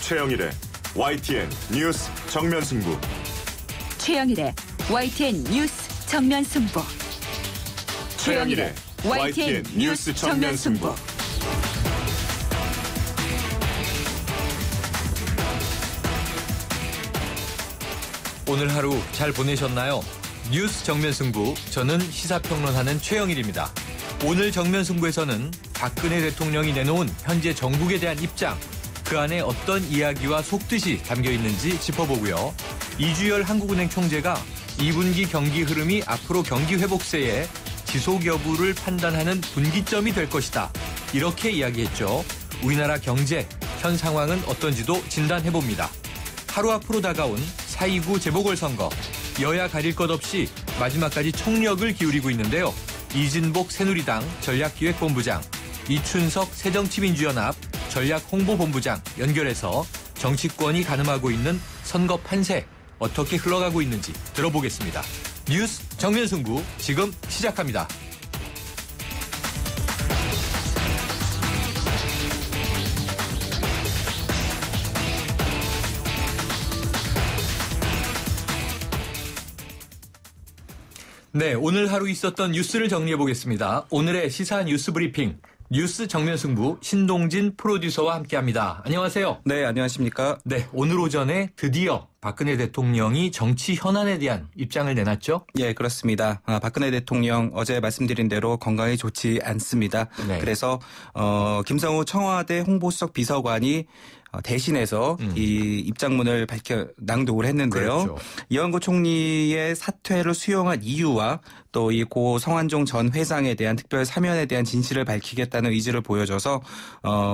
최영일의 YTN 뉴스 정면 승부. 최영일의 YTN 뉴스 정면 승부. 최영일의 YTN 뉴스 정면 승부. 오늘 하루 잘 보내셨나요? 뉴스 정면 승부, 저는 시사평론하는 최영일입니다. 오늘 정면 승부에서는 박근혜 대통령이 내놓은 현재 정국에 대한 입장, 그 안에 어떤 이야기와 속뜻이 담겨 있는지 짚어보고요. 이주열 한국은행 총재가 2분기 경기 흐름이 앞으로 경기 회복세에 지속 여부를 판단하는 분기점이 될 것이다, 이렇게 이야기했죠. 우리나라 경제, 현 상황은 어떤지도 진단해봅니다. 하루 앞으로 다가온 4.29 재보궐선거, 여야 가릴 것 없이 마지막까지 총력을 기울이고 있는데요. 이진복 새누리당 전략기획본부장, 이춘석 새정치민주연합 전략홍보본부장 연결해서 정치권이 가늠하고 있는 선거 판세 어떻게 흘러가고 있는지 들어보겠습니다. 뉴스 정면승부 지금 시작합니다. 네, 오늘 하루 있었던 뉴스를 정리해보겠습니다. 오늘의 시사 뉴스 브리핑, 뉴스 정면승부 신동진 프로듀서와 함께합니다. 안녕하세요. 네, 안녕하십니까. 네, 오늘 오전에 드디어 박근혜 대통령이 정치 현안에 대한 입장을 내놨죠? 예, 그렇습니다. 박근혜 대통령 어제 말씀드린 대로 건강이 좋지 않습니다. 네. 그래서 김성우 청와대 홍보수석 비서관이 대신해서 이 입장문을 낭독을 했는데요. 그렇죠. 이완구 총리의 사퇴를 수용한 이유와 또 이 고 성완종 전 회장에 대한 특별 사면에 대한 진실을 밝히겠다는 의지를 보여줘서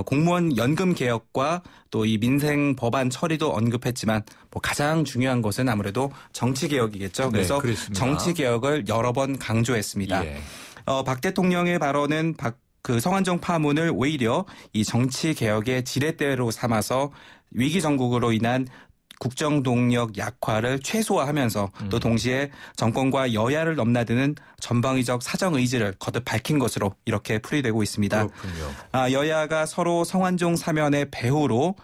공무원 연금 개혁과 또 이 민생 법안 처리도 언급했지만 뭐 가장 중요한 것은 아무래도 정치 개혁이겠죠. 그래서 네, 정치 개혁을 여러 번 강조했습니다. 예. 박 대통령의 발언은 그 성완종 파문을 오히려 이 정치 개혁의 지렛대로 삼아서 위기 정국으로 인한 국정 동력 약화를 최소화하면서 또 동시에 정권과 여야를 넘나드는 전방위적 사정 의지를 거듭 밝힌 것으로 이렇게 풀이되고 있습니다. 그렇군요. 여야가 서로 성완종 사면의 배후로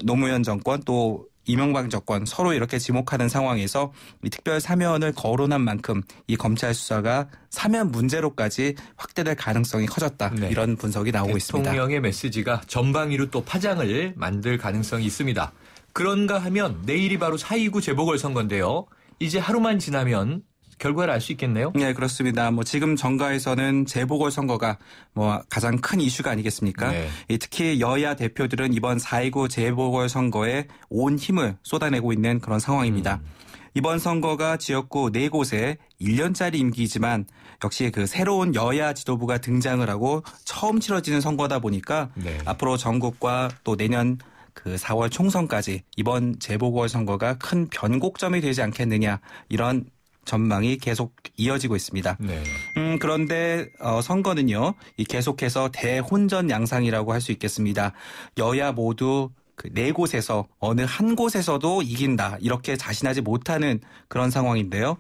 노무현 정권 또 이명박 정권 서로 이렇게 지목하는 상황에서 이 특별 사면을 거론한 만큼 이 검찰 수사가 사면 문제로까지 확대될 가능성이 커졌다. 네. 이런 분석이 나오고 있습니다. 대통령의 메시지가 전방위로 또 파장을 만들 가능성이 있습니다. 그런가 하면 내일이 바로 4.29 재보궐선거인데요. 이제 하루만 지나면 결과를 알 수 있겠네요. 네, 그렇습니다. 뭐 지금 정가에서는 재보궐선거가 뭐 가장 큰 이슈가 아니겠습니까? 네. 특히 여야 대표들은 이번 4.29 재보궐선거에 온 힘을 쏟아내고 있는 그런 상황입니다. 이번 선거가 지역구 4곳에 1년짜리 임기이지만 역시 그 새로운 여야 지도부가 등장을 하고 처음 치러지는 선거다 보니까 네. 앞으로 전국과 또 내년 그 4월 총선까지 이번 재보궐선거가 큰 변곡점이 되지 않겠느냐, 이런 전망이 계속 이어지고 있습니다. 네. 그런데 선거는요, 계속해서 대혼전 양상이라고 할 수 있겠습니다. 여야 모두 그 4곳에서 어느 한 곳에서도 이긴다, 이렇게 자신하지 못하는 그런 상황인데요.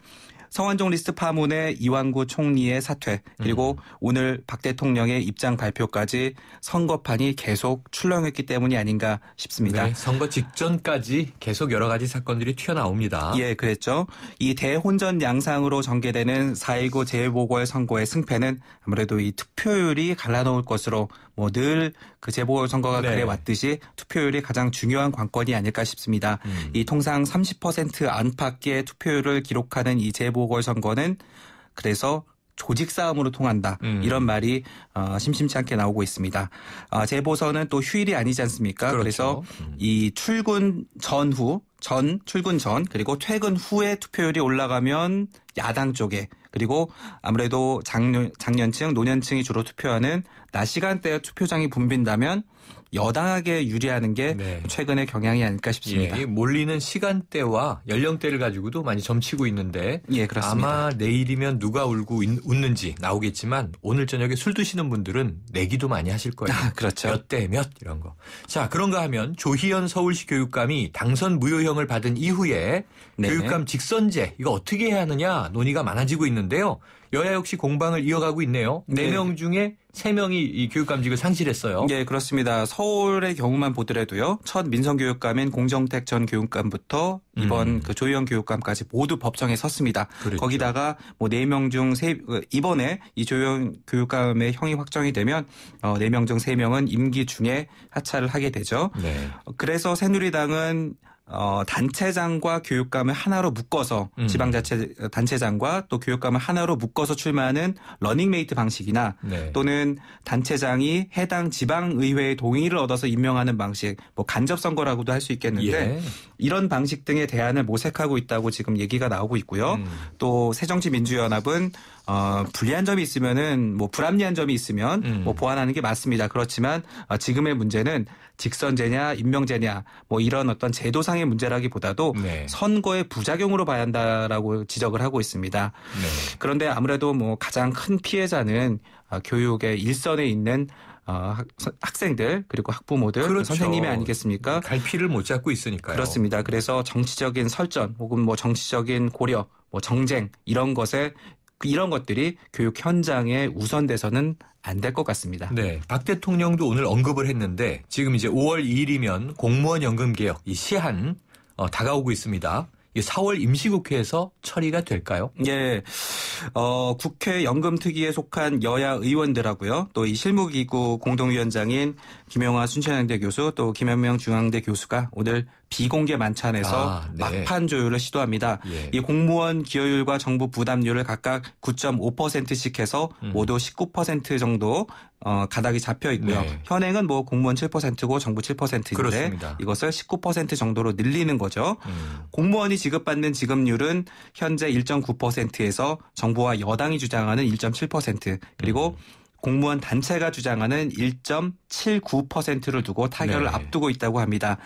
성완종 리스트 파문에 이완구 총리의 사퇴, 그리고 오늘 박 대통령의 입장 발표까지 선거판이 계속 출렁했기 때문이 아닌가 싶습니다. 네, 선거 직전까지 계속 여러 가지 사건들이 튀어나옵니다. 예, 그랬죠. 이 대혼전 양상으로 전개되는 4.29 재보궐선거의 승패는 아무래도 이 투표율이 갈라놓을 것으로 뭐 늘 그 재보궐선거가 네. 그래왔듯이 투표율이 가장 중요한 관건이 아닐까 싶습니다. 이 통상 30% 안팎의 투표율을 기록하는 이 재보궐선거는 그래서 조직 싸움으로 통한다. 이런 말이 심심치 않게 나오고 있습니다. 재보선은 또 휴일이 아니지 않습니까? 그렇죠. 그래서 이 출근 전 그리고 퇴근 후에 투표율이 올라가면 야당 쪽에, 그리고 아무래도 장년층, 노년층이 주로 투표하는 낮 시간대에 투표장이 붐빈다면 여당에게 유리하는 게 네. 최근의 경향이 아닐까 싶습니다. 예, 몰리는 시간대와 연령대를 가지고도 많이 점치고 있는데 예, 그렇습니다. 아마 내일이면 누가 울고 웃는지 나오겠지만 오늘 저녁에 술 드시는 분들은 내기도 많이 하실 거예요. 그렇죠. 몇 대 몇 이런 거. 자, 그런가 하면 조희연 서울시 교육감이 당선 무효형을 받은 이후에 네. 교육감 직선제 이거 어떻게 해야 하느냐 논의가 많아지고 있는데요. 여야 역시 공방을 이어가고 있네요. 4명 중에 3명이 이 교육감직을 상실했어요. 네, 그렇습니다. 서울의 경우만 보더라도요. 첫 민성교육감인 공정택 전 교육감부터 이번 그 조희영 교육감까지 모두 법정에 섰습니다. 그렇죠. 거기다가 뭐 4명 중 이번에 이 조희영 교육감의 형이 확정이 되면 4명 중 3명은 임기 중에 하차를 하게 되죠. 네. 그래서 새누리당은 단체장과 교육감을 하나로 묶어서 지방자치 단체장과 또 교육감을 하나로 묶어서 출마하는 러닝메이트 방식이나 네. 또는 단체장이 해당 지방의회의 동의를 얻어서 임명하는 방식, 뭐 간접선거라고도 할 수 있겠는데 이런 방식 등의 대안을 모색하고 있다고 지금 얘기가 나오고 있고요. 또 새정치민주연합은 불리한 점이 있으면은 뭐 불합리한 점이 있으면 뭐 보완하는 게 맞습니다. 그렇지만 지금의 문제는 직선제냐 임명제냐 뭐 이런 어떤 제도상의 문제라기보다도 선거의 부작용으로 봐야 한다라고 지적을 하고 있습니다. 그런데 아무래도 뭐 가장 큰 피해자는 교육의 일선에 있는 학생들 그리고 학부모들 그렇죠. 선생님이 아니겠습니까? 갈피를 못 잡고 있으니까요. 그렇습니다. 그래서 정치적인 설전 혹은 뭐 정치적인 고려, 뭐 정쟁 이런 것들이 교육 현장에 우선돼서는 안 될 것 같습니다. 네, 박 대통령도 오늘 언급을 했는데 지금 이제 5월 2일이면 공무원 연금 개혁 이 시한 다가오고 있습니다. 4월 임시국회에서 처리가 될까요? 예, 국회 연금특위에 속한 여야 의원들하고요. 또 이 실무기구 공동위원장인 김영하 순천향대 교수 또 김현명 중앙대 교수가 오늘 비공개 만찬에서 막판 조율을 시도합니다. 이 공무원 기여율과 정부 부담률을 각각 9.5%씩 해서 모두 19% 정도 가닥이 잡혀 있고요. 현행은 뭐 공무원 7%고 정부 7%인데 그렇습니다. 이것을 19% 정도로 늘리는 거죠. 공무원이 지급받는 지급률은 현재 1.9%에서 정부와 여당이 주장하는 1.7% 그리고 공무원 단체가 주장하는 1.79%를 두고 타결을 앞두고 있다고 합니다.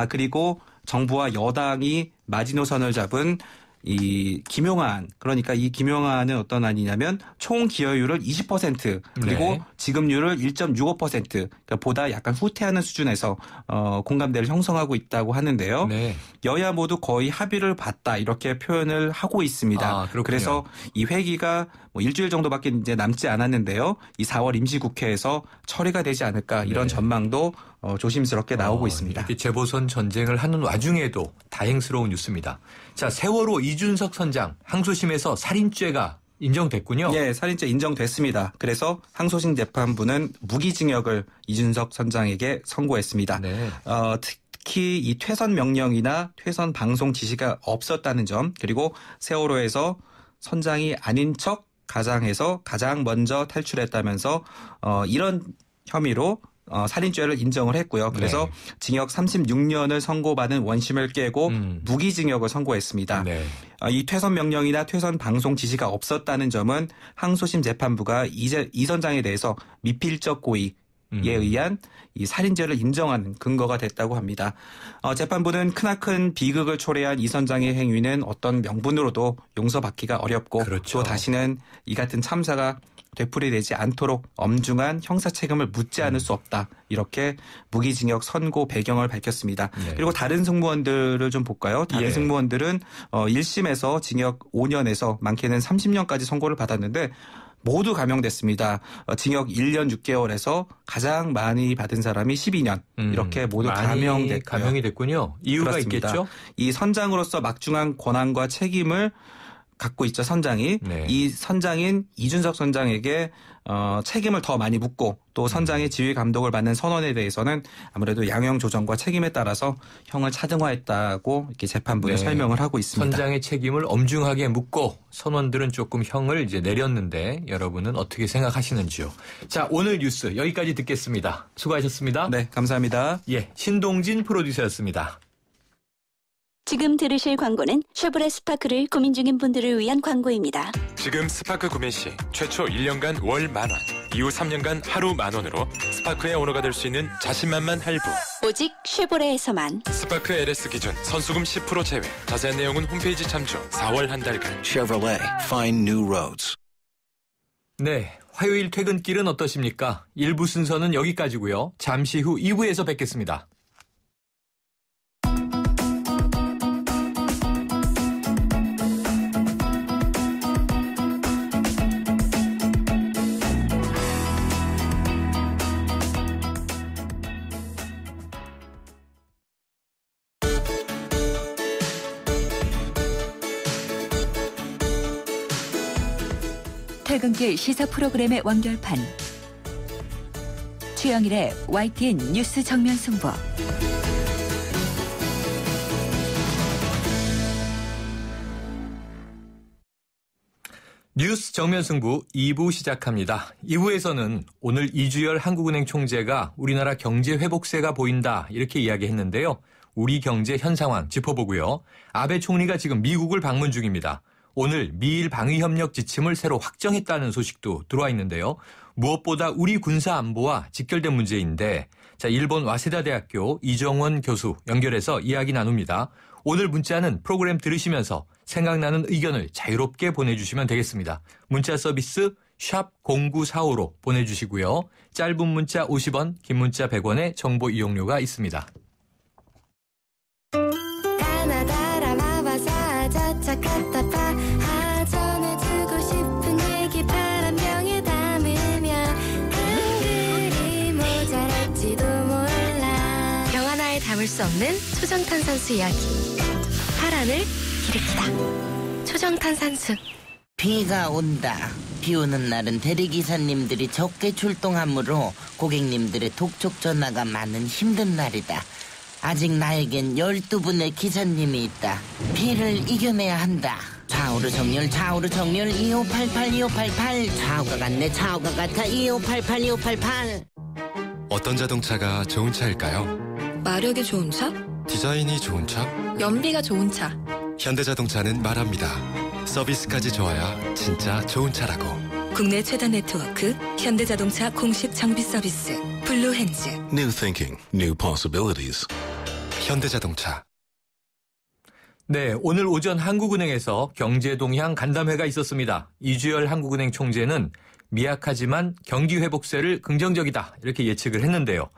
그리고 정부와 여당이 마지노선을 잡은 이 김용환 그러니까 이 김용환은 어떤 안이냐면 총 기여율을 20% 그리고 지급률을 1.65% 그러니까 보다 약간 후퇴하는 수준에서 공감대를 형성하고 있다고 하는데요. 여야 모두 거의 합의를 봤다 이렇게 표현을 하고 있습니다. 그래서 이 회기가 뭐 일주일 정도밖에 이제 남지 않았는데요. 이 4월 임시국회에서 처리가 되지 않을까 이런 전망도 조심스럽게 나오고 있습니다. 이렇게 재보선 전쟁을 하는 와중에도 다행스러운 뉴스입니다. 자, 세월호 이준석 선장 항소심에서 살인죄가 인정됐군요. 네, 살인죄 인정됐습니다. 그래서 항소심 재판부는 무기징역을 이준석 선장에게 선고했습니다. 특히 이 퇴선 명령이나 퇴선 방송 지시가 없었다는 점 그리고 세월호에서 선장이 아닌 척 가장해서 가장 먼저 탈출했다면서 이런 혐의로 살인죄를 인정을 했고요. 그래서 징역 36년을 선고받은 원심을 깨고 무기징역을 선고했습니다. 이 퇴선 명령이나 퇴선 방송 지시가 없었다는 점은 항소심 재판부가 이 선장에 대해서 미필적 고의에 의한 이 살인죄를 인정하는 근거가 됐다고 합니다. 재판부는 크나큰 비극을 초래한 이 선장의 행위는 어떤 명분으로도 용서받기가 어렵고 또 다시는 이 같은 참사가 되풀이되지 않도록 엄중한 형사 책임을 묻지 않을 수 없다. 이렇게 무기징역 선고 배경을 밝혔습니다. 그리고 다른 승무원들을 좀 볼까요? 다른 승무원들은 1심에서 징역 5년에서 많게는 30년까지 선고를 받았는데 모두 감형됐습니다. 징역 1년 6개월에서 가장 많이 받은 사람이 12년 이렇게 모두 감형이 됐군요. 이유가 그렇습니다. 있겠죠? 이 선장으로서 막중한 권한과 책임을 갖고 있죠. 선장이. 이 선장인 이준석 선장에게 책임을 더 많이 묻고 또 선장의 지휘 감독을 받는 선원에 대해서는 아무래도 양형 조정과 책임에 따라서 형을 차등화했다고 이렇게 재판부에 설명을 하고 있습니다. 선장의 책임을 엄중하게 묻고 선원들은 조금 형을 이제 내렸는데 여러분은 어떻게 생각하시는지요? 자, 오늘 뉴스 여기까지 듣겠습니다. 수고하셨습니다. 네, 감사합니다. 신동진 프로듀서였습니다. 지금 들으실 광고는 쉐보레 스파크를 고민 중인 분들을 위한 광고입니다. 지금 스파크 구매 시 최초 1년간 월 10,000원, 이후 3년간 하루 10,000원으로 스파크의 오너가 될 수 있는 자신만만 할부. 오직 쉐보레에서만. 스파크 LS 기준 선수금 10% 제외. 자세한 내용은 홈페이지 참조. 4월 한 달간. Chevrolet, find new roads. 네, 화요일 퇴근길은 어떠십니까? 1부 순서는 여기까지고요. 잠시 후 2부에서 뵙겠습니다. 퇴근길 시사 프로그램의 완결판. 최영일의 YTN 뉴스 정면 승부. 뉴스 정면 승부 2부 시작합니다. 2부에서는 오늘 이주열 한국은행 총재가 우리나라 경제 회복세가 보인다 이렇게 이야기했는데요. 우리 경제 현 상황 짚어보고요. 아베 총리가 지금 미국을 방문 중입니다. 오늘 미일 방위협력 지침을 새로 확정했다는 소식도 들어와 있는데요. 무엇보다 우리 군사 안보와 직결된 문제인데 일본 와세다 대학교 이정원 교수 연결해서 이야기 나눕니다. 오늘 문자는 프로그램 들으시면서 생각나는 의견을 자유롭게 보내주시면 되겠습니다. 문자 서비스 샵 0945로 보내주시고요. 짧은 문자 50원, 긴 문자 100원의 정보 이용료가 있습니다. 영하나에 담을 수 없는 초정탄산수 이야기. 파란을 일으키다. 초정탄산수. 비가 온다. 비 오는 날은 대리기사님들이 적게 출동하므로 고객님들의 독촉 전화가 많은 힘든 날이다. 아직 나에겐 12분의 기사님이 있다. 비를 이겨내야 한다. 좌우로 정렬 2588 2588 좌우가 같네 좌우가 같아 2588 2588. 어떤 자동차가 좋은 차일까요? 마력이 좋은 차? 디자인이 좋은 차? 연비가 좋은 차. 현대자동차는 말합니다. 서비스까지 좋아야 진짜 좋은 차라고. 국내 최다 네트워크 현대자동차 공식 정비 서비스 블루핸즈. New thinking, new possibilities. 현대자동차. 네, 오늘 오전 한국은행에서 경제동향 간담회가 있었습니다. 이주열 한국은행 총재는 미약하지만 경기 회복세를 긍정적이다 이렇게 예측을 했는데요.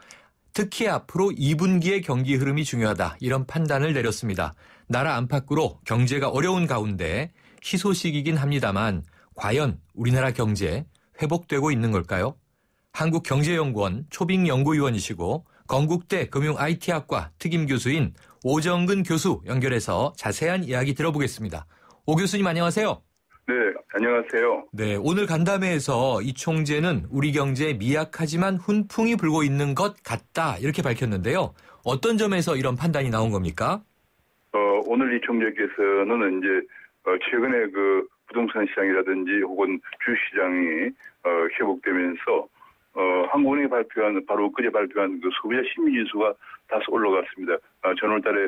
특히 앞으로 2분기의 경기 흐름이 중요하다 이런 판단을 내렸습니다. 나라 안팎으로 경제가 어려운 가운데 희소식이긴 합니다만 과연 우리나라 경제 회복되고 있는 걸까요? 한국경제연구원 초빙연구위원이시고 건국대 금융IT학과 특임교수인 오정근 교수 연결해서 자세한 이야기 들어보겠습니다. 오 교수님 안녕하세요. 네, 안녕하세요. 네, 오늘 간담회에서 이 총재는 우리 경제에 미약하지만 훈풍이 불고 있는 것 같다 이렇게 밝혔는데요. 어떤 점에서 이런 판단이 나온 겁니까? 오늘 이 총재께서는 이제 최근에 그 부동산 시장이라든지 혹은 주식시장이 회복되면서 한국은행이 발표한 바로 그제 발표한 그 소비자 심리지수가 다소 올라갔습니다. 전월달에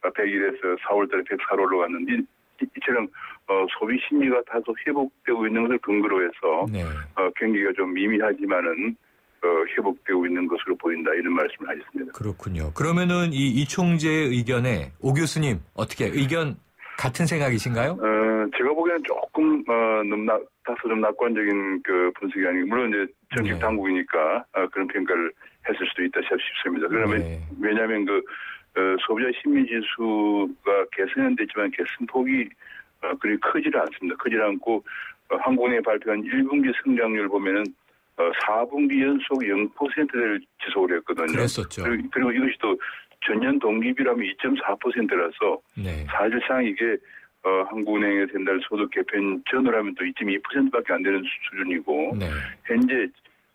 101에서 4월달에 104로 올라갔는데 이처럼 소비 심리가 다소 회복되고 있는 것을 근거로 해서 네. 경기가 좀 미미하지만은 회복되고 있는 것으로 보인다 이런 말씀을 하셨습니다. 그렇군요. 그러면은 이 총재의 의견에 오 교수님 어떻게 의견 같은 생각이신가요? 제가 보기에는 조금 다소 좀 낙관적인 그 분석이 아니고 물론 이제 정책 네. 당국이니까 그런 평가를 했을 수도 있다 싶습니다. 그러면 네. 왜냐하면 그 소비자 심리지수가 개선은 됐지만 개선폭이 그리 크지를 않습니다. 크지 않고 한국은행이 발표한 1분기 성장률 보면은 4분기 연속 0%를 지속을 했거든요. 그랬었죠. 그리고 이것이 또 전년 동기비라면 2.4%라서 네. 사실상 이게 한국은행의 된달 소득 개편 전후로 하면 또 2.2%밖에 안 되는 수준이고 네. 현재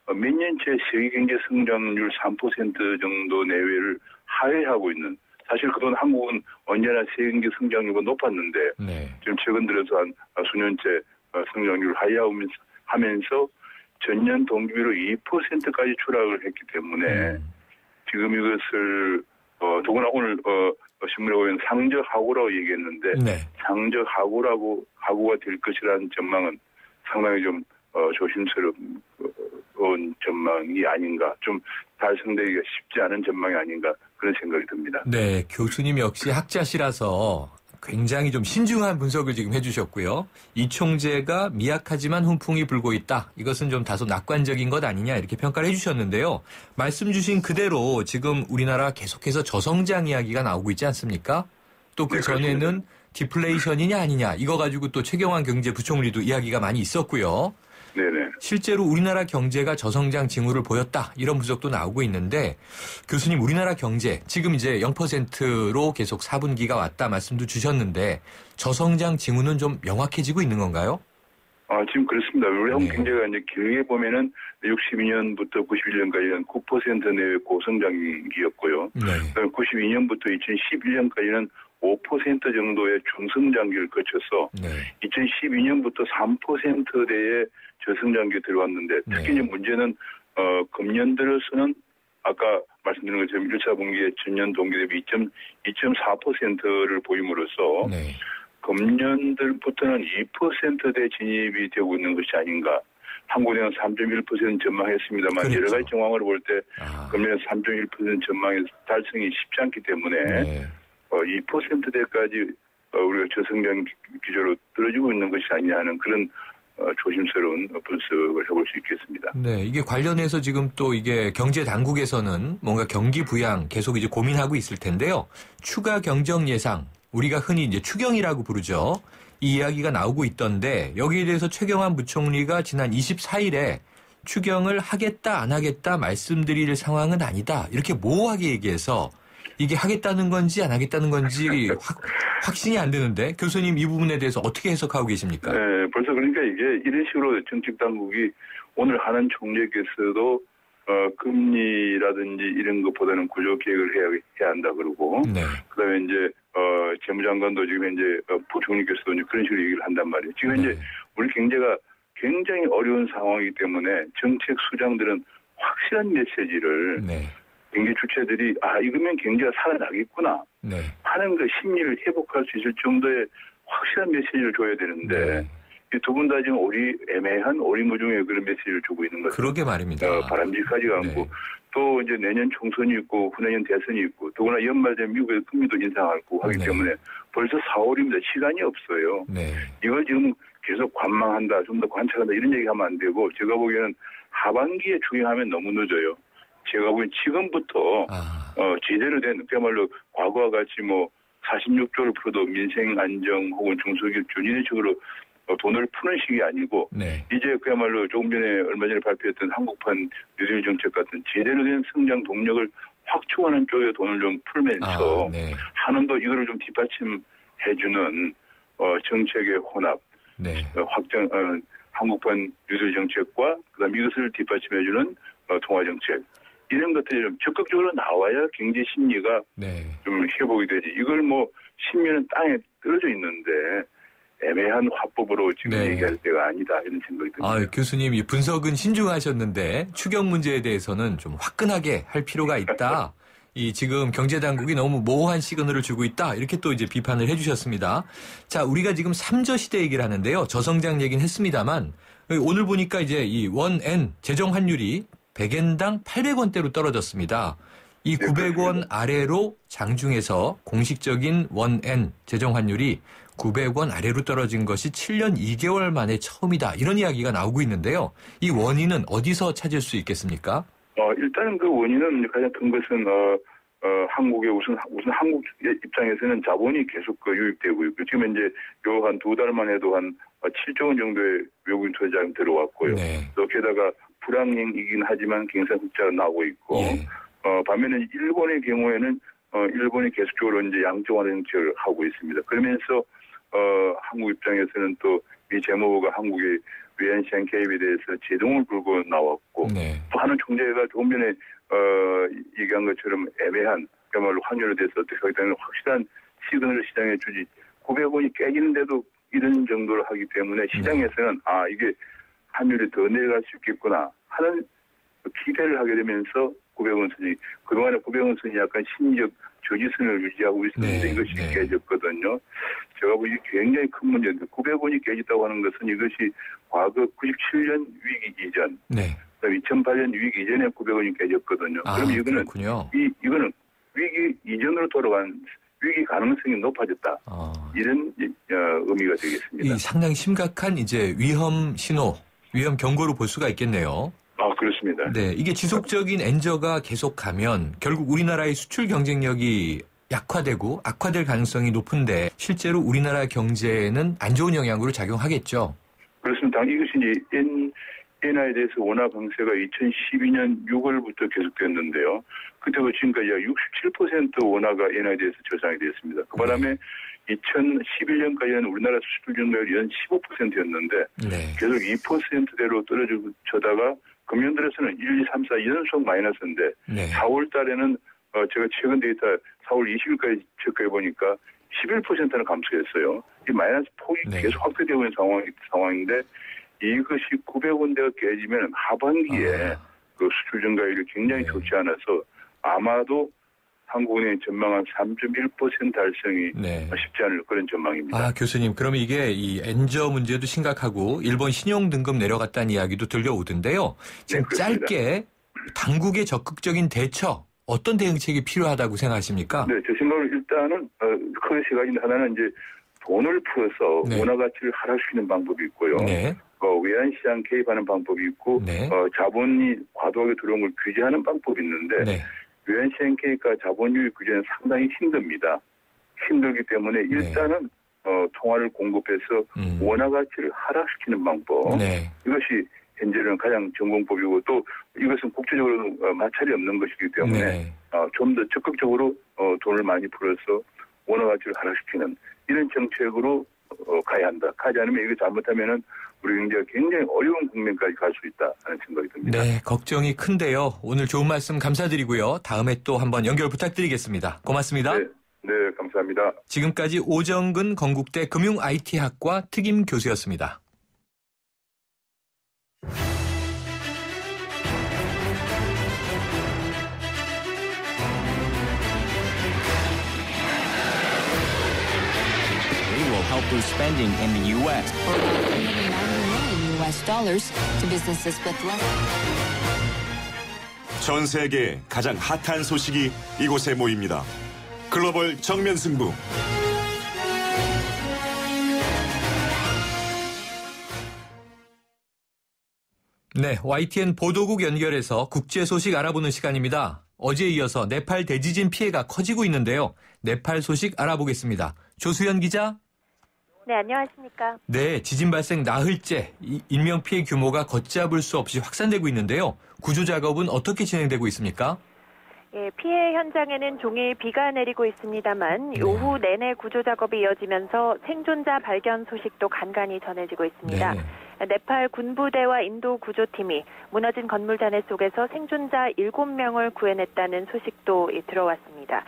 몇 년째 세계 경제 성장률 3% 정도 내외를 하회하고 있는 사실 그동안 한국은 언제나 세계 경제 성장률이 높았는데 네. 지금 최근 들어서 한 수년째 성장률을 하회하면서 전년 동기비로 2%까지 추락을 했기 때문에 지금 이것을 더구나 오늘 신문에 보면 상저하고라고 얘기했는데 네. 상저하고가 될 것이라는 전망은 상당히 좀 조심스러운 전망이 아닌가 좀 달성되기가 쉽지 않은 전망이 아닌가 그런 생각이 듭니다. 네, 교수님 역시 학자시라서 굉장히 좀 신중한 분석을 지금 해주셨고요. 이 총재가 미약하지만 훈풍이 불고 있다. 이것은 좀 다소 낙관적인 것 아니냐 이렇게 평가를 해주셨는데요. 말씀 주신 그대로 지금 우리나라 계속해서 저성장 이야기가 나오고 있지 않습니까? 또 그 전에는 디플레이션이냐 아니냐 이거 가지고 또 최경환 경제부총리도 이야기가 많이 있었고요. 네네. 실제로 우리나라 경제가 저성장 징후를 보였다 이런 분석도 나오고 있는데 교수님 우리나라 경제 지금 이제 0%로 계속 4분기가 왔다 말씀도 주셨는데 저성장 징후는 좀 명확해지고 있는 건가요? 지금 그렇습니다. 우리 한국 경제가 이제 길게 보면은 62년부터 91년까지는 9% 내외 고성장기였고요. 그다음에 92년부터 2011년까지는 5% 정도의 중성장기를 거쳐서 2012년부터 3%대의 저성장기에 들어왔는데 특히 이제 문제는 금년 들어서는 아까 말씀드린 것처럼 1차 분기에 전년 동기 대비 2.4%를 보임으로써 금년들부터는 2%대 진입이 되고 있는 것이 아닌가. 한국은행은 3.1% 전망했습니다만 그렇죠. 여러 가지 정황을 볼 때 금년 3.1% 전망이 달성이 쉽지 않기 때문에 2%대까지 우리가 저성장 기조로 떨어지고 있는 것이 아니냐 하는 그런 조심스러운 분석을 해볼 수 있겠습니다. 네, 이게 관련해서 지금 또 이게 경제 당국에서는 뭔가 경기 부양 계속 이제 고민하고 있을 텐데요. 추가 경정 예상, 우리가 흔히 이제 추경이라고 부르죠. 이 이야기가 나오고 있던데 여기에 대해서 최경환 부총리가 지난 24일에 추경을 하겠다 안 하겠다 말씀드릴 상황은 아니다. 이렇게 모호하게 얘기해서 이게 하겠다는 건지 안 하겠다는 건지 확신이 안 되는데 교수님 이 부분에 대해서 어떻게 해석하고 계십니까? 네, 벌써 그러니까 이게 이런 식으로 정책 당국이 오늘 하는 총리께서도 금리라든지 이런 것보다는 구조 계획을 해야 한다 그러고 그다음에 이제 재무장관도 지금 이제 부총리께서도 이제 그런 식으로 얘기를 한단 말이에요. 지금 이제 우리 경제가 굉장히 어려운 상황이기 때문에 정책 수장들은 확실한 메시지를 경제 주체들이 이거면 경제가 살아나겠구나 하는 그 심리를 회복할 수 있을 정도의 확실한 메시지를 줘야 되는데 이 두 분 다 지금 애매한 오리무중의 그런 메시지를 주고 있는 거죠. 그러게 말입니다. 바람직하지가 않고 또 이제 내년 총선이 있고 후내년 대선이 있고 더구나 연말 되면 미국의 금리도 인상하고 하기 때문에 벌써 4월입니다. 시간이 없어요. 이걸 지금 계속 관망한다, 좀 더 관찰한다 이런 얘기하면 안 되고 제가 보기에는 하반기에 추경하면 너무 늦어요. 제가 보기엔 지금부터 제대로 된 그야말로 과거와 같이 뭐 46조를 풀어도 민생 안정 혹은 중소기업 이런 식으로 돈을 푸는 식이 아니고 이제 그야말로 조금 전에 얼마 전에 발표했던 한국판 뉴딜 정책 같은 제대로 된 성장 동력을 확충하는 쪽에 돈을 좀 풀면서 한원도 이거를 좀 뒷받침해주는 정책의 혼합 확장 한국판 뉴딜 정책과 그다음 이것을 뒷받침해주는 통화 정책 이런 것들이 좀 적극적으로 나와야 경제 심리가 좀 회복이 되지. 이걸 뭐 심리는 땅에 떨어져 있는데 애매한 화법으로 지금 얘기할 때가 아니다 이런 생각이 듭니다. 교수님 이 분석은 신중하셨는데 추경 문제에 대해서는 좀 화끈하게 할 필요가 있다. 이 지금 경제당국이 너무 모호한 시그널을 주고 있다. 이렇게 또 이제 비판을 해주셨습니다. 자, 우리가 지금 3저 시대 얘기를 하는데요. 저성장 얘기는 했습니다만 오늘 보니까 이제 이 원엔 재정 환율이 100엔당 800원대로 떨어졌습니다. 이 900원 아래로 장중에서 공식적인 원엔 재정 환율이 900원 아래로 떨어진 것이 7년 2개월 만에 처음이다. 이런 이야기가 나오고 있는데요. 이 원인은 어디서 찾을 수 있겠습니까? 일단은 그 원인은 가장 큰 것은 한국의 우선 한국 입장에서는 자본이 계속 유입되고 있고 지금 이제 요 한 두 달만 해도 한 7조 원 정도의 외국인 투자자금 들어왔고요. 또 게다가 불황이긴 하지만 경상 흑자가 나오고 있고 반면에 일본의 경우에는 일본이 계속적으로 이제 양적완 정책을 하고 있습니다. 그러면서 한국 입장에서는 또 미 재무부가 한국의 외환시장 개입에 대해서 제동을 불고 나왔고 또 하는 총재가 조금 전에 얘기한 것처럼 애매한 그야말로 환율에 대해서 어떻게 하겠다는 확실한 시그널을 시장에 주지 900원이 깨지는데도 이런 정도를 하기 때문에 시장에서는 이게 환율이 더 내려갈 수 있겠구나 하는 기대를 하게 되면서 900원 선이 그동안에 900원 선이 약간 심리적 저지선을 유지하고 있었는데 이것이 깨졌거든요. 제가 보기에 굉장히 큰 문제인데 900원이 깨졌다고 하는 것은 이것이 과거 97년 위기 이전, 2008년 위기 이전에 900원이 깨졌거든요. 그럼 이거는 이거는 위기 이전으로 돌아간 위기 가능성이 높아졌다. 이런 의미가 되겠습니다. 이 상당히 심각한 이제 위험 신호, 위험 경고로 볼 수가 있겠네요. 그렇습니다. 네, 이게 지속적인 엔저가 계속가면 결국 우리나라의 수출 경쟁력이 약화되고 악화될 가능성이 높은데 실제로 우리나라 경제에는 안 좋은 영향으로 작용하겠죠. 그렇습니다. 이것이 이제 엔화에 대해서 원화 강세가 2012년 6월부터 계속됐는데요. 그때부터 지금까지 약 67% 원화가 엔화에 대해서 저상이 되었습니다. 그 바람에 2011년까지는 우리나라 수출 증가율이 연 15%였는데 계속 2%대로 떨어져다가 금년 들어서는 1, 2, 3, 4 연속 마이너스인데 4월 달에는 제가 최근 데이터 4월 20일까지 체크해 보니까 11%는 감소했어요. 이 마이너스 폭이 계속 확대되고 있는 상황인데 이것이 900원대가 깨지면 하반기에 그 수출 증가율이 굉장히 좋지 않아서 아마도 한국은행이 전망한 3.1% 달성이 쉽지 않을 그런 전망입니다. 교수님, 그러면 이게 이 엔저 문제도 심각하고 일본 신용 등급 내려갔다는 이야기도 들려오던데요. 지금 짧게 당국의 적극적인 대처, 어떤 대응책이 필요하다고 생각하십니까? 네, 제 생각으로 일단은 크게 세 가지인데 하나는 이제 돈을 풀어서 원화 가치를 하락시키는 방법이 있고요. 외환시장 개입하는 방법이 있고 자본이 과도하게 들어온 걸 규제하는 방법이 있는데 외환시장 개입과 자본유입 규제는 상당히 힘듭니다. 힘들기 때문에 일단은 통화를 공급해서 원화 가치를 하락시키는 방법 이것이 현재는 가장 전공법이고 또 이것은 국제적으로 마찰이 없는 것이기 때문에 좀 더 적극적으로 돈을 많이 풀어서 원화 가치를 하락시키는 이런 정책으로 가야 한다. 가지 않으면 이거 잘못하면은 우리 경제가 굉장히 어려운 국면까지 갈 수 있다 하는 생각이 듭니다. 네, 걱정이 큰데요. 오늘 좋은 말씀 감사드리고요. 다음에 또 한번 연결 부탁드리겠습니다. 고맙습니다. 네, 감사합니다. 지금까지 오정근 건국대 금융 IT학과 특임 교수였습니다. help boost spending in the U.S. for about $390 million US dollars to businesses with less. 전 세계 가장 핫한 소식이 이곳에 모입니다. 글로벌 정면 승부. 네, YTN 보도국 연결해서 국제 소식 알아보는 시간입니다. 어제에 이어서 네팔 대지진 피해가 커지고 있는데요. 네팔 소식 알아보겠습니다. 조수연 기자. 네, 안녕하십니까. 네, 지진 발생 나흘째 인명 피해 규모가 걷잡을 수 없이 확산되고 있는데요. 구조 작업은 어떻게 진행되고 있습니까? 예, 피해 현장에는 종일 비가 내리고 있습니다만 오후 내내 구조 작업이 이어지면서 생존자 발견 소식도 간간히 전해지고 있습니다. 네팔 군부대와 인도 구조팀이 무너진 건물 잔해 속에서 생존자 7명을 구해냈다는 소식도 들어왔습니다.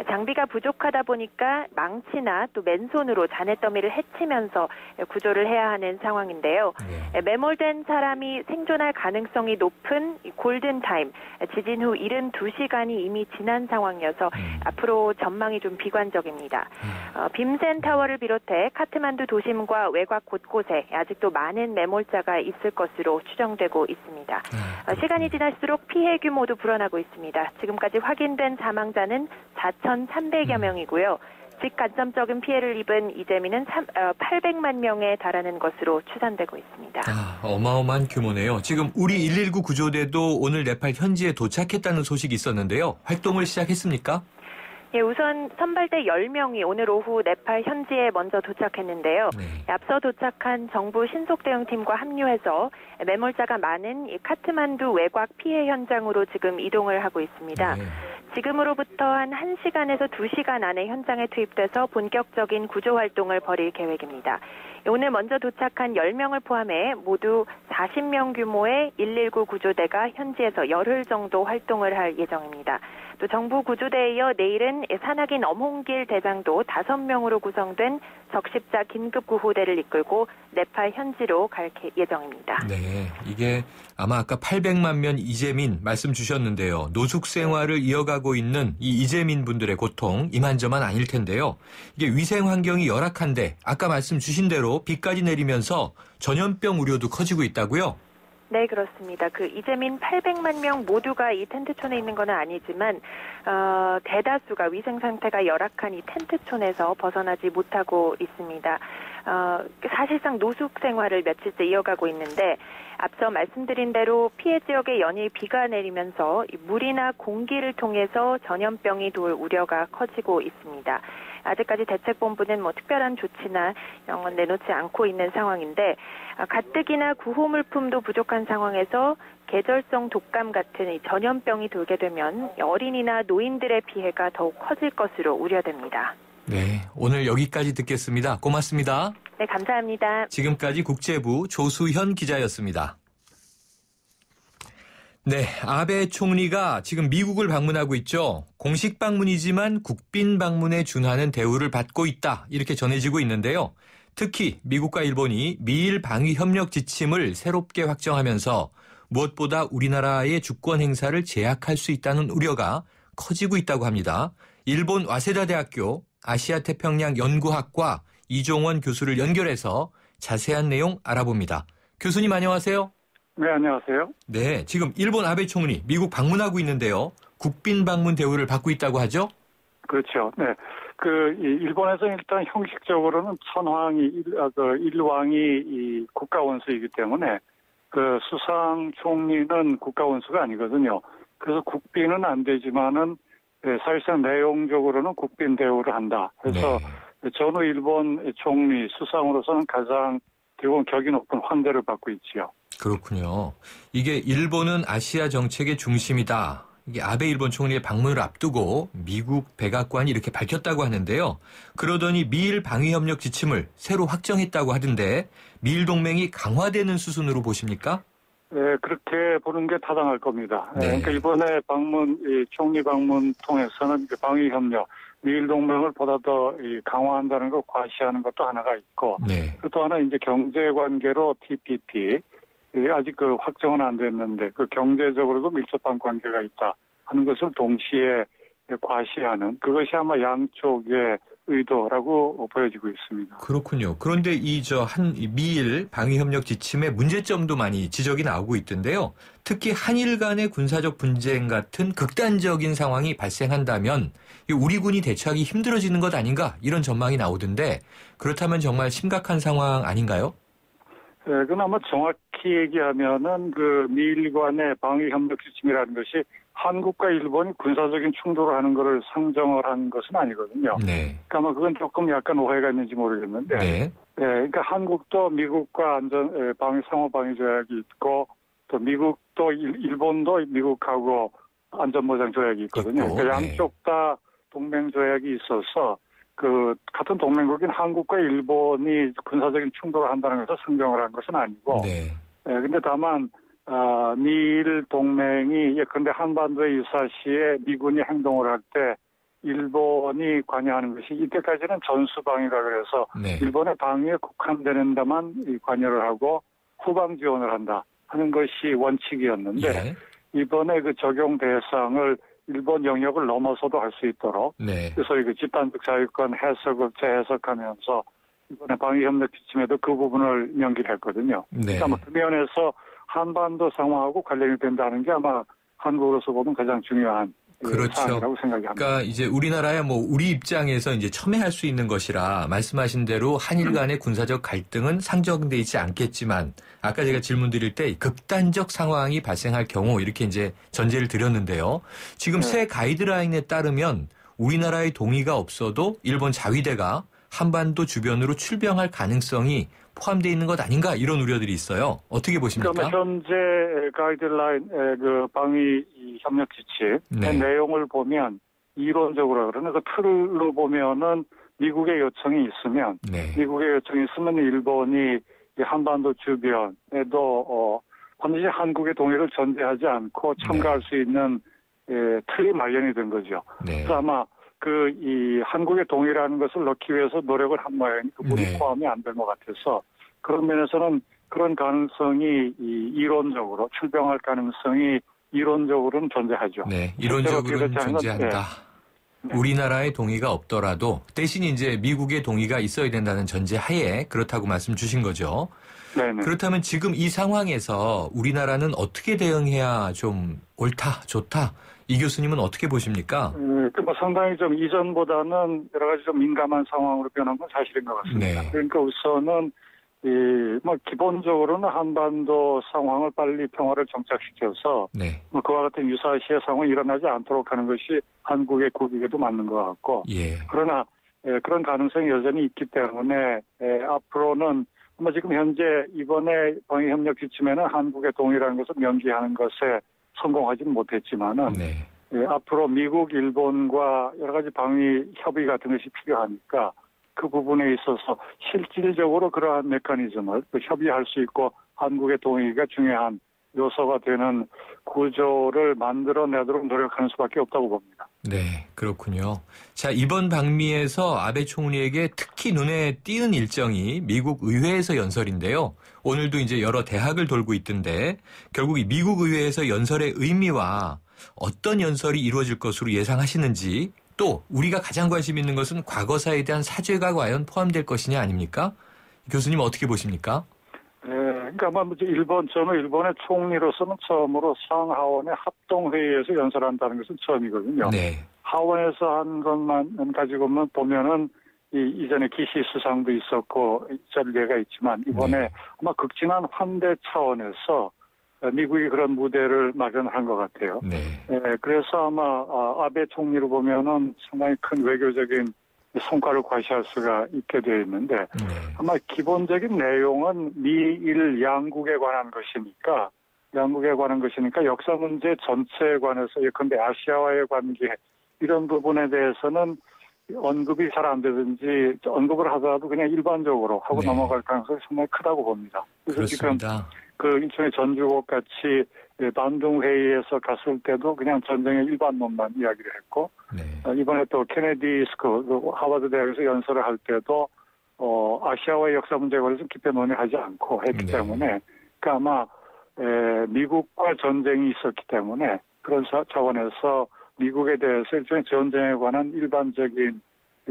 장비가 부족하다 보니까 망치나 또 맨손으로 잔해 더미를 헤치면서 구조를 해야 하는 상황인데요. 매몰된 사람이 생존할 가능성이 높은 골든타임, 지진 후 72시간이 이미 지난 상황이어서 앞으로 전망이 좀 비관적입니다. 빔센타워를 비롯해 카트만두 도심과 외곽 곳곳에 아직도 많은 매몰자가 있을 것으로 추정되고 있습니다. 시간이 지날수록 피해 규모도 불어나고 있습니다. 지금까지 확인된 사망자는 4,300여 명이고요. 직간접적인 피해를 입은 이재민은 800만 명에 달하는 것으로 추산되고 있습니다. 어마어마한 규모네요. 지금 우리 119 구조대도 오늘 네팔 현지에 도착했다는 소식이 있었는데요. 활동을 시작했습니까? 예, 우선 선발대 10명이 오늘 오후 네팔 현지에 먼저 도착했는데요. 앞서 도착한 정부 신속대응팀과 합류해서 매몰자가 많은 이 카트만두 외곽 피해 현장으로 지금 이동을 하고 있습니다. 지금으로부터 한 1시간에서 2시간 안에 현장에 투입돼서 본격적인 구조 활동을 벌일 계획입니다. 오늘 먼저 도착한 10명을 포함해 모두 40명 규모의 119 구조대가 현지에서 열흘 정도 활동을 할 예정입니다. 또 정부 구조대에 이어 내일은 산악인 엄홍길 대장도 5명으로 구성된 적십자 긴급구호대를 이끌고 네팔 현지로 갈 예정입니다. 네, 이게 아마 아까 800만 명 이재민 말씀 주셨는데요. 노숙 생활을 이어가고 있는 이 이재민 분들의 고통 이만저만 아닐 텐데요. 이게 위생 환경이 열악한데 아까 말씀 주신 대로 비까지 내리면서 전염병 우려도 커지고 있다고요? 네, 그렇습니다. 그 이재민 800만 명 모두가 이 텐트촌에 있는 건 아니지만 대다수가 위생 상태가 열악한 이 텐트촌에서 벗어나지 못하고 있습니다. 사실상 노숙 생활을 며칠째 이어가고 있는데 앞서 말씀드린 대로 피해 지역에 연일 비가 내리면서 물이나 공기를 통해서 전염병이 돌 우려가 커지고 있습니다. 아직까지 대책본부는 특별한 조치나 이런 건 내놓지 않고 있는 상황인데 가뜩이나 구호물품도 부족한 상황에서 계절성 독감 같은 이 전염병이 돌게 되면 어린이나 노인들의 피해가 더욱 커질 것으로 우려됩니다. 네, 오늘 여기까지 듣겠습니다. 고맙습니다. 네, 감사합니다. 지금까지 국제부 조수현 기자였습니다. 네, 아베 총리가 지금 미국을 방문하고 있죠. 공식 방문이지만 국빈 방문에 준하는 대우를 받고 있다. 이렇게 전해지고 있는데요. 특히 미국과 일본이 미일 방위 협력 지침을 새롭게 확정하면서 무엇보다 우리나라의 주권 행사를 제약할 수 있다는 우려가 커지고 있다고 합니다. 일본 와세다 대학교 아시아 태평양 연구학과 이종원 교수를 연결해서 자세한 내용 알아봅니다. 교수님 안녕하세요. 네, 안녕하세요. 네, 지금 일본 아베 총리 미국 방문하고 있는데요. 국빈 방문 대우를 받고 있다고 하죠? 그렇죠. 네. 일본에서 일단 형식적으로는 일왕이 이 국가 원수이기 때문에 수상 총리는 국가 원수가 아니거든요. 그래서 국빈은 안 되지만은 사실상 내용적으로는 국빈 대우를 한다. 그래서 전후 일본 총리 수상으로서는 가장 대부분 격이 높은 환대를 받고 있지요. 그렇군요. 이게 일본은 아시아 정책의 중심이다. 이게 아베 일본 총리의 방문을 앞두고 미국 백악관이 이렇게 밝혔다고 하는데요. 그러더니 미일 방위협력 지침을 새로 확정했다고 하던데 미일 동맹이 강화되는 수순으로 보십니까? 네, 그렇게 보는 게 타당할 겁니다. 네. 그러니까 이번에 총리 방문 통해서는 방위협력, 미일 동맹을 보다 더 강화한다는 걸 과시하는 것도 하나가 있고, 또 하나 이제 경제 관계로 TPP, 아직 확정은 안 됐는데 경제적으로도 밀접한 관계가 있다 하는 것을 동시에 과시하는 그것이 아마 양쪽의 의도라고 보여지고 있습니다. 그렇군요. 그런데 미일 방위협력 지침의 문제점도 많이 지적이 나오고 있던데요. 특히 한일 간의 군사적 분쟁 같은 극단적인 상황이 발생한다면 우리 군이 대처하기 힘들어지는 것 아닌가 이런 전망이 나오던데 그렇다면 정말 심각한 상황 아닌가요? 네, 그건 아마 정확히 얘기하면은 미일 간의 방위협력 지침이라는 것이 한국과 일본이 군사적인 충돌을 하는 것을 상정을 한 것은 아니거든요. 네. 그러니까 아마 그건 조금 약간 오해가 있는지 모르겠는데. 네. 그러니까 한국도 미국과 상호방위 조약이 있고 또 미국도 일본도 미국하고 안전보장 조약이 있거든요. 그러니까 양쪽 다 동맹 조약이 있어서 같은 동맹국인 한국과 일본이 군사적인 충돌을 한다는 것을 상정을 한 것은 아니고. 근데 다만 미일 동맹이 예컨대 한반도의 유사시에 미군이 행동을 할 때 일본이 관여하는 것이 이때까지는 전수방위라 그래서 일본의 방위에 국한되는 데만 관여를 하고 후방 지원을 한다 하는 것이 원칙이었는데 이번에 적용 대상을 일본 영역을 넘어서도 할 수 있도록 그래서 집단적 자유권 해석을 재해석하면서 이번에 방위협력 지침에도 그 부분을 명기했거든요. 그러니까 그 면에서 한반도 상황하고 관련이 된다는 게 아마 한국으로서 보면 가장 중요한 사항이라고 생각이 합니다. 그러니까 이제 우리나라야 우리 입장에서 이제 첨예할 수 있는 것이라 말씀하신 대로 한일 간의 군사적 갈등은 상정돼 있지 않겠지만 아까 제가 질문 드릴 때 극단적 상황이 발생할 경우 이렇게 이제 전제를 드렸는데요. 지금 새 가이드라인에 따르면 우리나라의 동의가 없어도 일본 자위대가 한반도 주변으로 출병할 가능성이 포함되어 있는 것 아닌가 이런 우려들이 있어요. 어떻게 보십니까? 그러면 현재 가이드라인 방위 협력 지침의 내용을 보면 이론적으로 그러면 틀로 보면은 미국의 요청이 있으면 일본이 한반도 주변에도 반드시 한국의 동의를 전제하지 않고 참가할 수 있는 틀이 마련이 된 거죠. 그래서 아마 이 한국의 동의라는 것을 넣기 위해서 노력을 한 모양이 그 부분이 포함이 안 된 것 같아서 그런 면에서는 그런 가능성이 이론적으로 출병할 가능성이 이론적으로는 존재하죠. 이론적으로는 존재한다. 우리나라의 동의가 없더라도 대신 이제 미국의 동의가 있어야 된다는 전제 하에 그렇다고 말씀 주신 거죠. 그렇다면 지금 이 상황에서 우리나라는 어떻게 대응해야 좀 옳다, 좋다? 이 교수님은 어떻게 보십니까? 상당히 좀 이전보다는 여러 가지 좀 민감한 상황으로 변한 건 사실인 것 같습니다. 그러니까 우선은 기본적으로는 한반도 상황을 빨리 평화를 정착시켜서 네. 그와 같은 유사시의 상황이 일어나지 않도록 하는 것이 한국의 국익에도 맞는 것 같고 예. 그러나 그런 가능성이 여전히 있기 때문에 앞으로는 지금 현재 이번에 방위협력 지침에는 한국의 동의라는 것을 명기하는 것에 성공하지는 못했지만은 네. 앞으로 미국, 일본과 여러 가지 방위 협의 같은 것이 필요하니까 그 부분에 있어서 실질적으로 그러한 메커니즘을 협의할 수 있고 한국의 동의가 중요한 요소가 되는 구조를 만들어내도록 노력하는 수밖에 없다고 봅니다. 네, 그렇군요. 자, 이번 방미에서 아베 총리에게 특히 눈에 띄는 일정이 미국 의회에서 연설인데요. 오늘도 이제 여러 대학을 돌고 있던데 결국 이 미국 의회에서 연설의 의미와 어떤 연설이 이루어질 것으로 예상하시는지 또 우리가 가장 관심 있는 것은 과거사에 대한 사죄가 과연 포함될 것이냐 아닙니까? 교수님 어떻게 보십니까? 그러니까 저는 일본의 총리로서는 처음으로 상하원의 합동회의에서 연설한다는 것은 처음이거든요. 네. 하원에서 한 것만 가지고만 보면은 이전에 기시 수상도 있었고 전례가 있지만 이번에 네. 아마 극진한 환대 차원에서 미국이 그런 무대를 마련한 것 같아요. 네. 그래서 아마 아베 총리로 보면은 상당히 큰 외교적인 성과를 과시할 수가 있게 되어 있는데 아마 기본적인 내용은 미일 양국에 관한 것이니까 역사 문제 전체에 관해서 예컨대 아시아와의 관계 이런 부분에 대해서는 언급이 잘 안 되든지 언급을 하더라도 그냥 일반적으로 하고 넘어갈 가능성이 상당히 크다고 봅니다. 그래서 그렇습니다. 지금 일종의 전주곡 같이 반등 회의에서 갔을 때도 그냥 전쟁의 일반론만 이야기를 했고 이번에 또 케네디 스쿨 하버드 대학에서 연설을 할 때도 아시아와의 역사 문제에 관해서 깊이 논의하지 않고 했기 때문에 그러니까 아마 미국과 전쟁이 있었기 때문에 그런 차원에서 미국에 대해서 일종의 전쟁에 관한 일반적인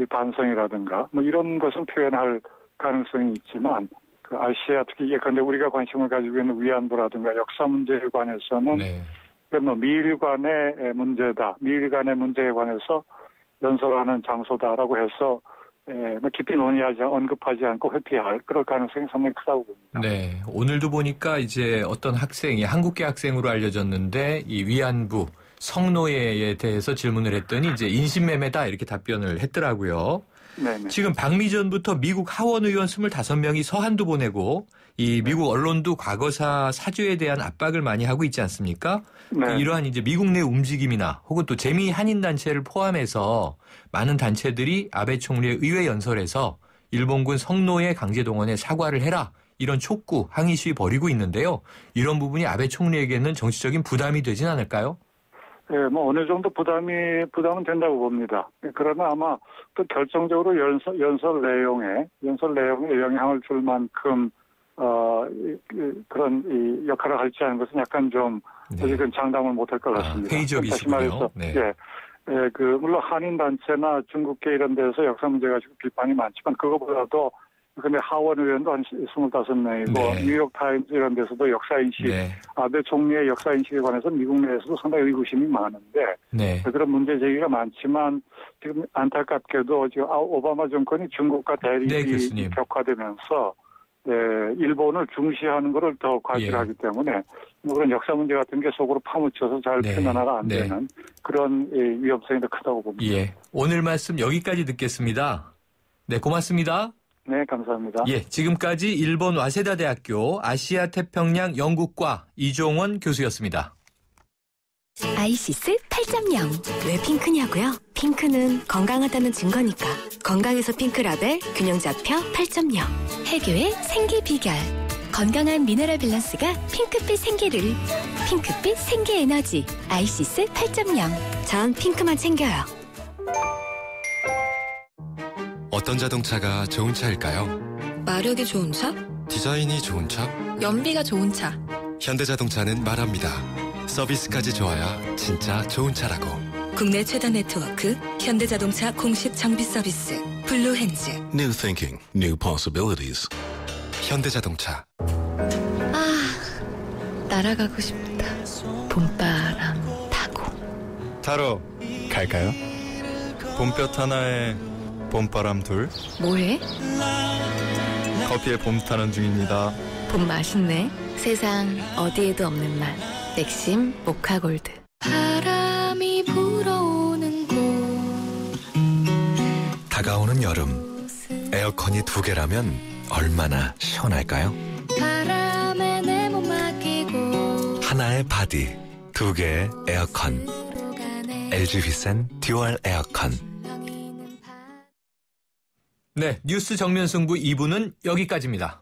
반성이라든가 이런 것은 표현할 가능성이 있지만 그 아시아 특히 예컨대 우리가 관심을 가지고 있는 위안부라든가 역사 문제에 관해서는 미일 간의 문제다. 미일 간의 문제에 관해서 연설하는 장소다라고 해서 깊이 언급하지 않고 회피할 그럴 가능성이 상당히 크다고 봅니다. 네, 오늘도 보니까 이제 어떤 학생이 한국계 학생으로 알려졌는데 이 위안부 성노예에 대해서 질문을 했더니 이제 인신매매다 이렇게 답변을 했더라고요. 네네. 지금 방미 전부터 미국 하원 의원 25명이 서한도 보내고 이 미국 언론도 과거사 사죄에 대한 압박을 많이 하고 있지 않습니까? 이러한 이제 미국 내 움직임이나 혹은 또 재미 한인 단체를 포함해서 많은 단체들이 아베 총리의 의회 연설에서 일본군 성노예 강제 동원에 사과를 해라 이런 촉구 항의 시위 벌이고 있는데요. 이런 부분이 아베 총리에게는 정치적인 부담이 되진 않을까요? 네, 어느 정도 부담은 된다고 봅니다. 그러나 아마 또 결정적으로 연설 내용에 영향을 줄 만큼, 그런 이 역할을 할지 하는 것은 약간 좀, 아직은 장담을 못할 것 같습니다. 회의적이시군요. 물론 한인단체나 중국계 이런 데서 역사 문제 가지고 비판이 많지만 그거보다도 근데 하원 의원도 한 25명이고 뉴욕타임즈 이런 데서도 역사인식, 아베 총리의 역사인식에 관해서 미국 내에서도 상당히 의구심이 많은데 그런 문제 제기가 많지만 지금 안타깝게도 지금 오바마 정권이 중국과 대립이 격화되면서 일본을 중시하는 것을 더 과시하기 때문에 그런 역사 문제 같은 게 속으로 파묻혀서 잘 표현하가 안 되는 그런 위험성이 더 크다고 봅니다. 예, 오늘 말씀 여기까지 듣겠습니다. 네, 고맙습니다. 네, 감사합니다. 예, 지금까지 일본 와세다 대학교 아시아 태평양 연구과 이종원 교수였습니다. 아이시스 8.0. 왜 핑크냐고요? 핑크는 건강하다는 증거니까. 건강에서 핑크라벨 균형 잡혀 8.0. 해교의 생기 비결. 건강한 미네랄 밸런스가 핑크빛 생기를. 핑크빛 생기 에너지. 아이시스 8.0. 전 핑크만 챙겨요. 어떤 자동차가 좋은 차일까요? 마력이 좋은 차? 디자인이 좋은 차? 연비가 좋은 차. 현대자동차는 말합니다. 서비스까지 좋아야 진짜 좋은 차라고. 국내 최다 네트워크 현대자동차 공식 장비 서비스 블루핸즈. New thinking, new possibilities. 현대자동차. 날아가고 싶다. 봄바람 타고. 타러 갈까요? 봄볕 하나에 봄바람 둘. 뭐해? 커피에 봄 타는 중입니다. 봄 맛있네. 세상 어디에도 없는 맛. 넥심 모카골드. 바람이 불어오는 곳. 다가오는 여름. 에어컨이 2개라면 얼마나 시원할까요? 바람에 내 몸 맡기고. 하나의 바디, 2개의 에어컨. LG 휘센 듀얼 에어컨. 네, 뉴스 정면 승부 2부는 여기까지입니다.